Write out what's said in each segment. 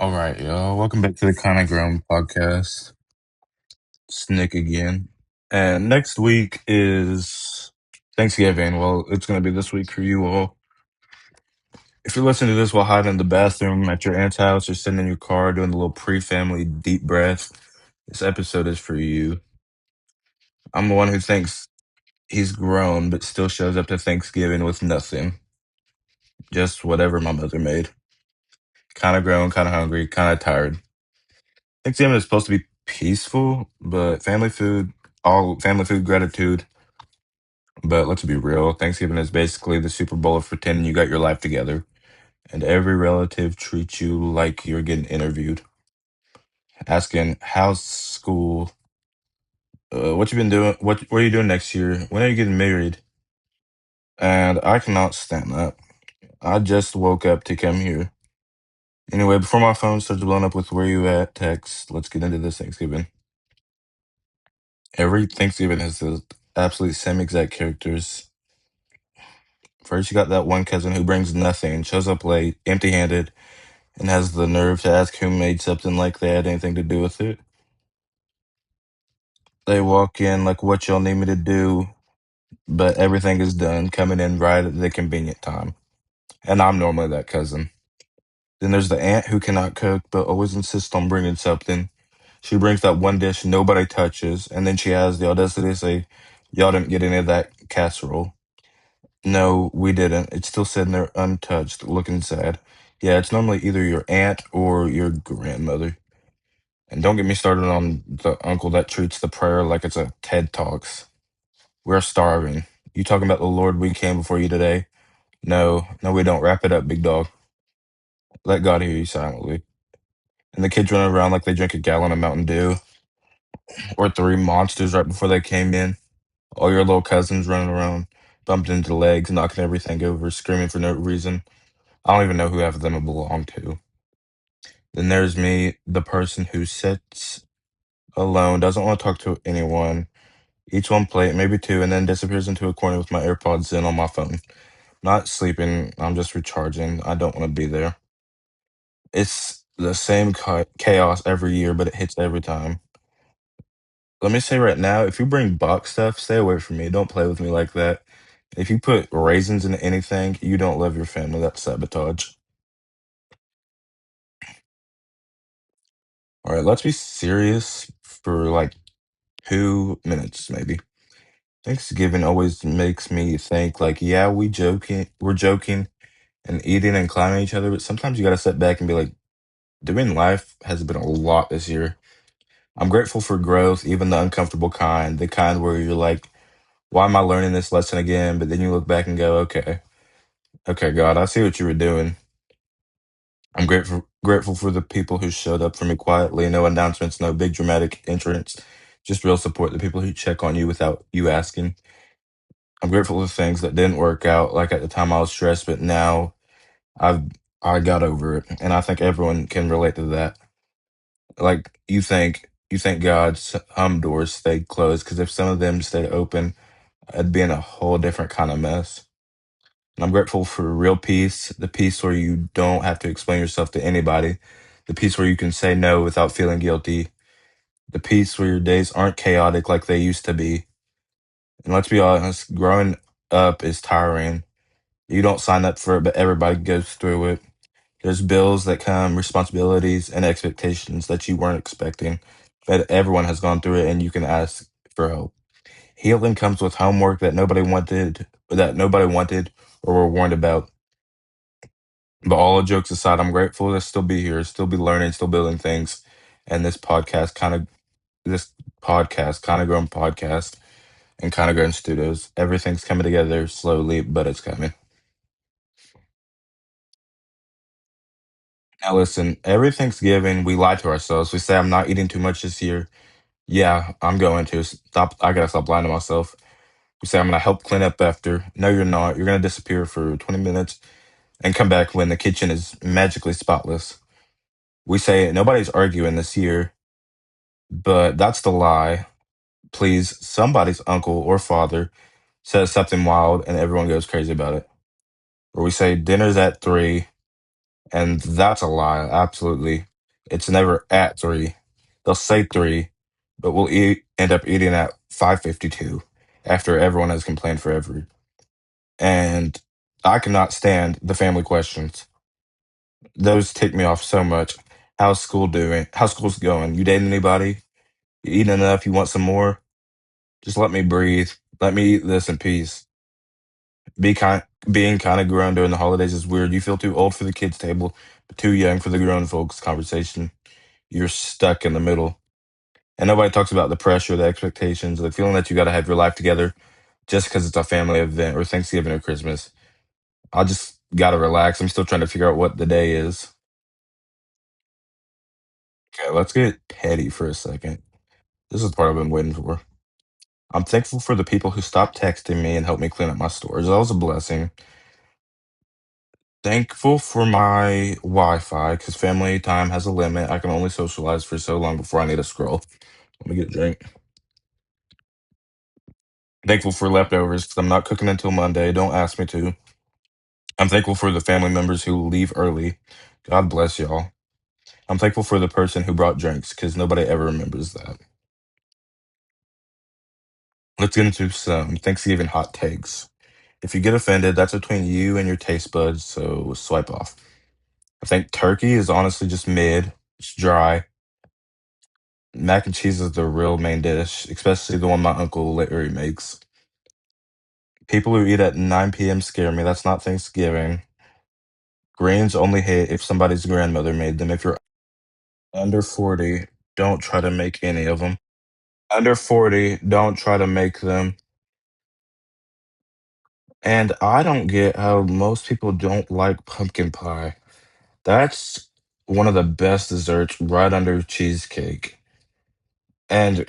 All right, y'all. Welcome back to the Kind of Grown podcast. It's Nick again. And next week is Thanksgiving. Well, it's going to be this week for you all. If you're listening to this while hiding in the bathroom at your aunt's house or sitting in your car doing the little pre family deep breath, this episode is for you. I'm the one who thinks he's grown but still shows up to Thanksgiving with nothing. Just whatever my mother made. Kind of grown, kind of hungry, kind of tired. Thanksgiving is supposed to be peaceful, but all family food gratitude. But let's be real, Thanksgiving is basically the Super Bowl of pretending you got your life together, and every relative treats you like you're getting interviewed, asking how's school, what you been doing, what are you doing next year, when are you getting married, and I cannot stand that. I just woke up to come here. Anyway, before my phone starts blowing up with where you at text, let's get into this Thanksgiving. Every Thanksgiving has the absolute same exact characters. First, you got that one cousin who brings nothing, shows up late, empty handed, and has the nerve to ask who made something like they had anything to do with it. They walk in like, what y'all need me to do, but everything is done, coming in right at the convenient time. And I'm normally that cousin. Then there's the aunt who cannot cook, but always insists on bringing something. She brings that one dish nobody touches, and then she has the audacity to say, y'all didn't get any of that casserole. No, we didn't. It's still sitting there untouched, looking sad. Yeah, it's normally either your aunt or your grandmother. And don't get me started on the uncle that treats the prayer like it's a TED Talks. We're starving. You talking about the Lord we came before you today? No, no, we don't. Wrap it up, big dog. Let God hear you silently. And the kids running around like they drank a gallon of Mountain Dew or three monsters right before they came in. All your little cousins running around, bumped into legs, knocking everything over, screaming for no reason. I don't even know who half of them belong to. Then there's me, the person who sits alone, doesn't want to talk to anyone, eats one plate, maybe two, and then disappears into a corner with my AirPods in on my phone. Not sleeping, I'm just recharging. I don't want to be there. It's the same chaos every year, but it hits every time. Let me say right now, if you bring box stuff, stay away from me. Don't play with me like that. If you put raisins in anything, you don't love your family. That's sabotage. All right, let's be serious for like 2 minutes, maybe. Thanksgiving always makes me think like, yeah, we're joking and eating and climbing each other, but sometimes you gotta sit back and be like, doing life has been a lot this year. I'm grateful for growth, even the uncomfortable kind, the kind where you're like, why am I learning this lesson again? But then you look back and go, okay, God, I see what you were doing. I'm grateful for the people who showed up for me quietly, no announcements, no big dramatic entrance, just real support, the people who check on you without you asking. I'm grateful for things that didn't work out. Like at the time I was stressed, but now I've I got over it. And I think everyone can relate to that. Like you think God's doors stayed closed because if some of them stayed open, I'd be in a whole different kind of mess. And I'm grateful for real peace, the peace where you don't have to explain yourself to anybody, the peace where you can say no without feeling guilty, the peace where your days aren't chaotic like they used to be. And let's be honest, growing up is tiring. You don't sign up for it, but everybody goes through it. There's bills that come, responsibilities, and expectations that you weren't expecting. But everyone has gone through it, and you can ask for help. Healing comes with homework that nobody wanted or were warned about. But all jokes aside, I'm grateful to still be here, still be learning, still building things. And this podcast, kind of grown podcast, and kind of grown studios. Everything's coming together slowly, but it's coming. Now, listen, every Thanksgiving, we lie to ourselves. We say, I'm not eating too much this year. Yeah, I'm going to. Stop. I gotta stop lying to myself. We say, I'm gonna help clean up after. No, you're not. You're gonna disappear for 20 minutes and come back when the kitchen is magically spotless. We say, nobody's arguing this year, but that's the lie. Please, somebody's uncle or father says something wild and everyone goes crazy about it. Or we say, dinner's at 3, and that's a lie, absolutely. It's never at 3. They'll say 3, but we'll end up eating at 5:52 after everyone has complained forever. And I cannot stand the family questions. Those tick me off so much. How's school doing? How's school's going? You dating anybody? You eating enough? You want some more? Just let me breathe. Let me eat this in peace. Being kind of grown during the holidays is weird. You feel too old for the kids' table, but too young for the grown folks' conversation. You're stuck in the middle. And nobody talks about the pressure, the expectations, the feeling that you got to have your life together just because it's a family event or Thanksgiving or Christmas. I just got to relax. I'm still trying to figure out what the day is. Okay, let's get petty for a second. This is the part I've been waiting for. I'm thankful for the people who stopped texting me and helped me clean up my storage. That was a blessing. Thankful for my Wi-Fi because family time has a limit. I can only socialize for so long before I need to scroll. Let me get a drink. Thankful for leftovers because I'm not cooking until Monday. Don't ask me to. I'm thankful for the family members who leave early. God bless y'all. I'm thankful for the person who brought drinks because nobody ever remembers that. Let's get into some Thanksgiving hot takes. If you get offended, that's between you and your taste buds, so swipe off. I think turkey is honestly just mid. It's dry. Mac and cheese is the real main dish, especially the one my uncle Larry makes. People who eat at 9 p.m. scare me. That's not Thanksgiving. Greens only hit if somebody's grandmother made them. If you're under 40, don't try to make any of them. Under 40, don't try to make them. And I don't get how most people don't like pumpkin pie. That's one of the best desserts right under cheesecake. And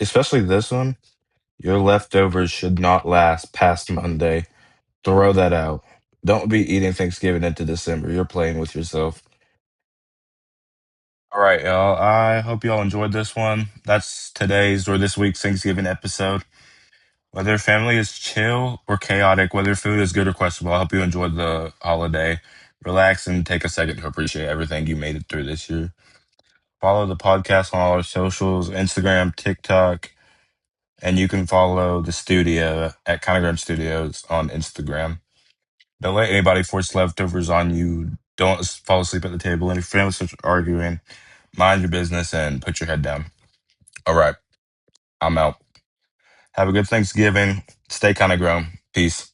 especially this one, your leftovers should not last past Monday. Throw that out. Don't be eating Thanksgiving into December. You're playing with yourself. All right, y'all. I hope y'all enjoyed this one. That's today's or this week's Thanksgiving episode. Whether family is chill or chaotic, whether food is good or questionable, I hope you enjoyed the holiday. Relax and take a second to appreciate everything you made it through this year. Follow the podcast on all our socials, Instagram, TikTok, and you can follow the studio at Kind of Grown Studios on Instagram. Don't let anybody force leftovers on you. Don't fall asleep at the table. And if your family starts arguing, mind your business and put your head down. All right, I'm out. Have a good Thanksgiving. Stay kind of grown. Peace.